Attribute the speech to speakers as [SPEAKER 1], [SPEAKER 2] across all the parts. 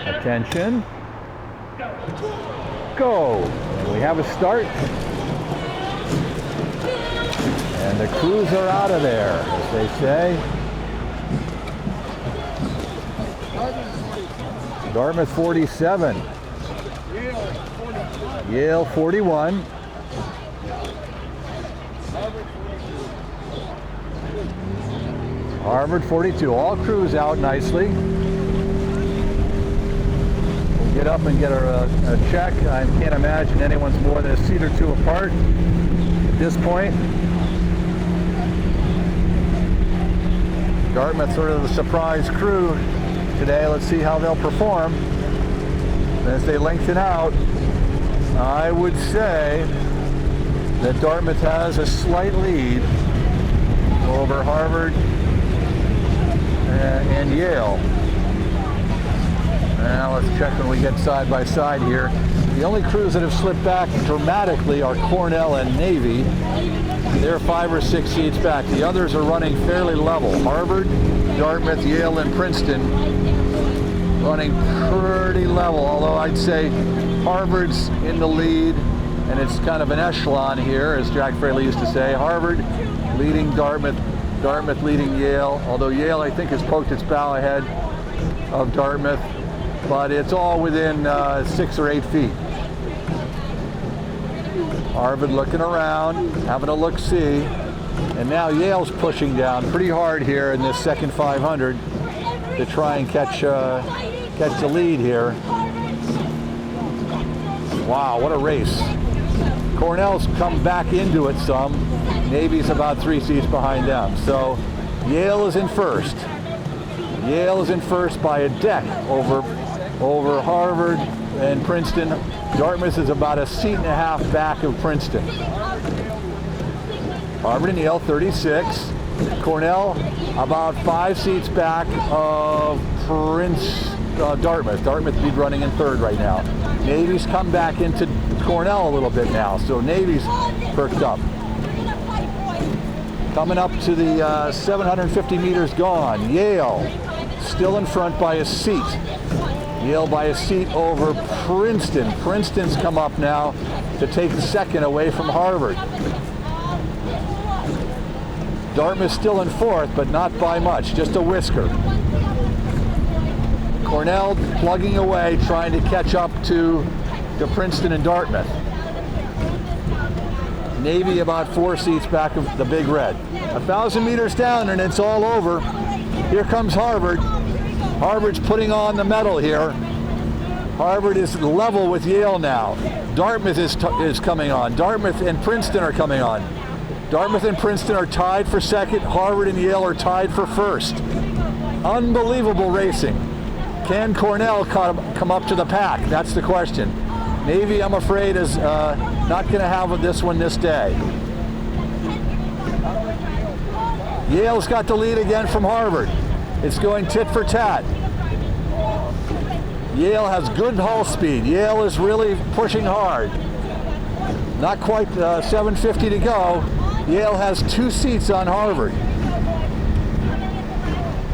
[SPEAKER 1] Attention. Go. And we have a start. And the crews are out of there, as they say. Dartmouth 47. Yale 41. Harvard 42. All crews out nicely. We'll get up and get a check. I can't imagine anyone's more than a seat or two apart at this point. Dartmouth sort of the surprise crew today. Let's see how they'll perform. As they lengthen out, I would say that Dartmouth has a slight lead over Harvard and Yale. Now let's check when we get side by side here. The only crews that have slipped back dramatically are Cornell and Navy. They're 5 or 6 seats back. The others are running fairly level. Harvard, Dartmouth, Yale, and Princeton running pretty level, although I'd say Harvard's in the lead, and it's kind of an echelon here, as Jack Fraley used to say. Harvard leading Dartmouth, Dartmouth leading Yale, although Yale, I think, has poked its bow ahead of Dartmouth, but it's all within 6 or 8 feet. Harvard looking around, having a look-see, and now Yale's pushing down pretty hard here in this second 500 to try and catch the lead here. Wow, what a race. Cornell's come back into it some. Navy's about 3 seats behind them. So Yale is in first. Yale is in first by a deck over Harvard and Princeton. Dartmouth is about a seat and a half back of Princeton. Harvard and Yale 36. Cornell about 5 seats back of Dartmouth. Dartmouth lead running in third right now. Navy's come back into Cornell a little bit now, so Navy's perked up. Coming up to the 750 meters gone. Yale still in front by a seat. Yale by a seat over Princeton. Princeton's come up now to take second away from Harvard. Dartmouth still in fourth, but not by much, just a whisker. Cornell plugging away, trying to catch up to Princeton and Dartmouth. Navy about 4 seats back of the Big Red. 1,000 meters down and it's all over. Here comes Harvard. Harvard's putting on the medal here. Harvard is level with Yale now. Dartmouth is coming on. Dartmouth and Princeton are coming on. Dartmouth and Princeton are tied for second. Harvard and Yale are tied for first. Unbelievable racing. Can Cornell come up to the pack? That's the question. Navy, I'm afraid, is not going to have this one this day. Yale's got the lead again from Harvard. It's going tit for tat. Yale has good hull speed. Yale is really pushing hard. Not quite 750 to go. Yale has 2 seats on Harvard.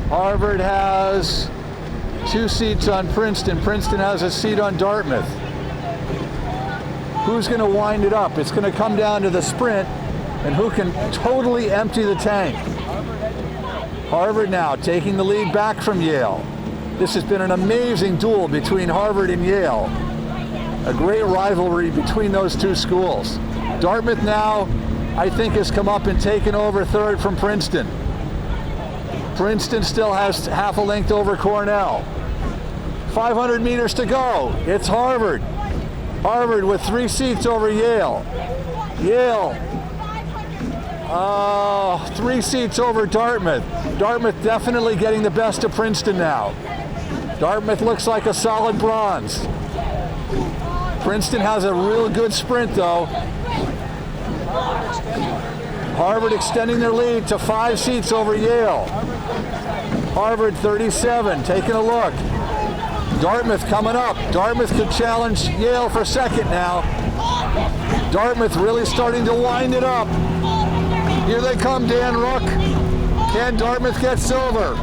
[SPEAKER 1] Harvard has 2 seats on Princeton. Princeton has a seat on Dartmouth. Who's going to wind it up? It's going to come down to the sprint and who can totally empty the tank. Harvard now taking the lead back from Yale. This has been an amazing duel between Harvard and Yale. A great rivalry between those two schools. Dartmouth now, I think, has come up and taken over third from Princeton. Princeton still has half a length over Cornell. 500 meters to go. It's Harvard. Harvard with 3 seats over Yale. Yale, 3 seats over Dartmouth. Dartmouth definitely getting the best of Princeton now. Dartmouth looks like a solid bronze. Princeton has a real good sprint though. Harvard extending their lead to 5 seats over Yale. Harvard 37, taking a look. Dartmouth coming up. Dartmouth could challenge Yale for second now. Dartmouth really starting to wind it up. Here they come, Dan Rook. Can Dartmouth get silver?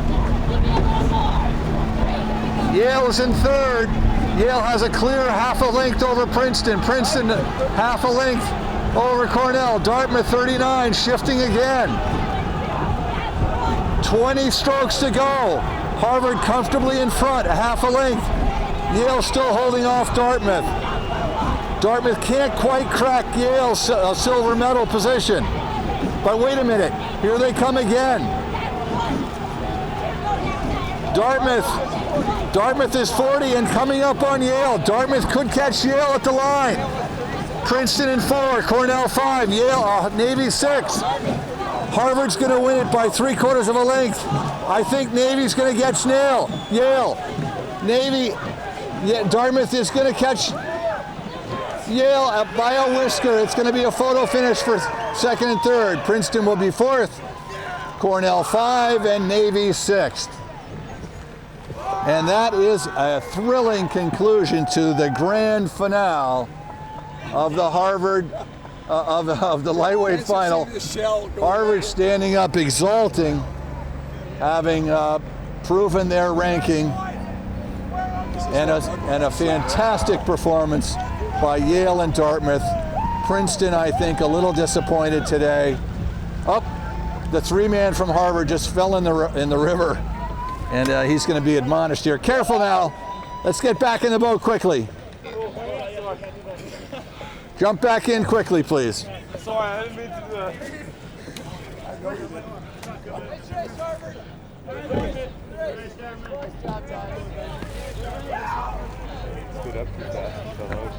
[SPEAKER 1] Yale is in third. Yale has a clear half a length over Princeton. Princeton half a length over Cornell. Dartmouth 39, shifting again. 20 strokes to go. Harvard comfortably in front, a half a length. Yale still holding off Dartmouth. Dartmouth can't quite crack Yale's silver medal position. But wait a minute, here they come again. Dartmouth is 40 and coming up on Yale. Dartmouth could catch Yale at the line. Princeton in 4, Cornell 5, Yale, Navy 6. Harvard's going to win it by 3/4 of a length. I think Navy's going to catch Yale. Navy, Dartmouth is going to catch Yale by a whisker. It's going to be a photo finish for second and third. Princeton will be 4th, Cornell 5, and Navy 6th. And that is a thrilling conclusion to the grand finale of the Harvard, of the lightweight final. Harvard standing up, exulting, having proven their ranking, and a fantastic performance by Yale and Dartmouth. Princeton, I think, a little disappointed today. The 3-man from Harvard just fell in the river, and he's going to be admonished here. Careful now. Let's get back in the boat quickly. Jump back in quickly, please.
[SPEAKER 2] Sorry, I didn't mean to do that. Stood up too fast and fell over.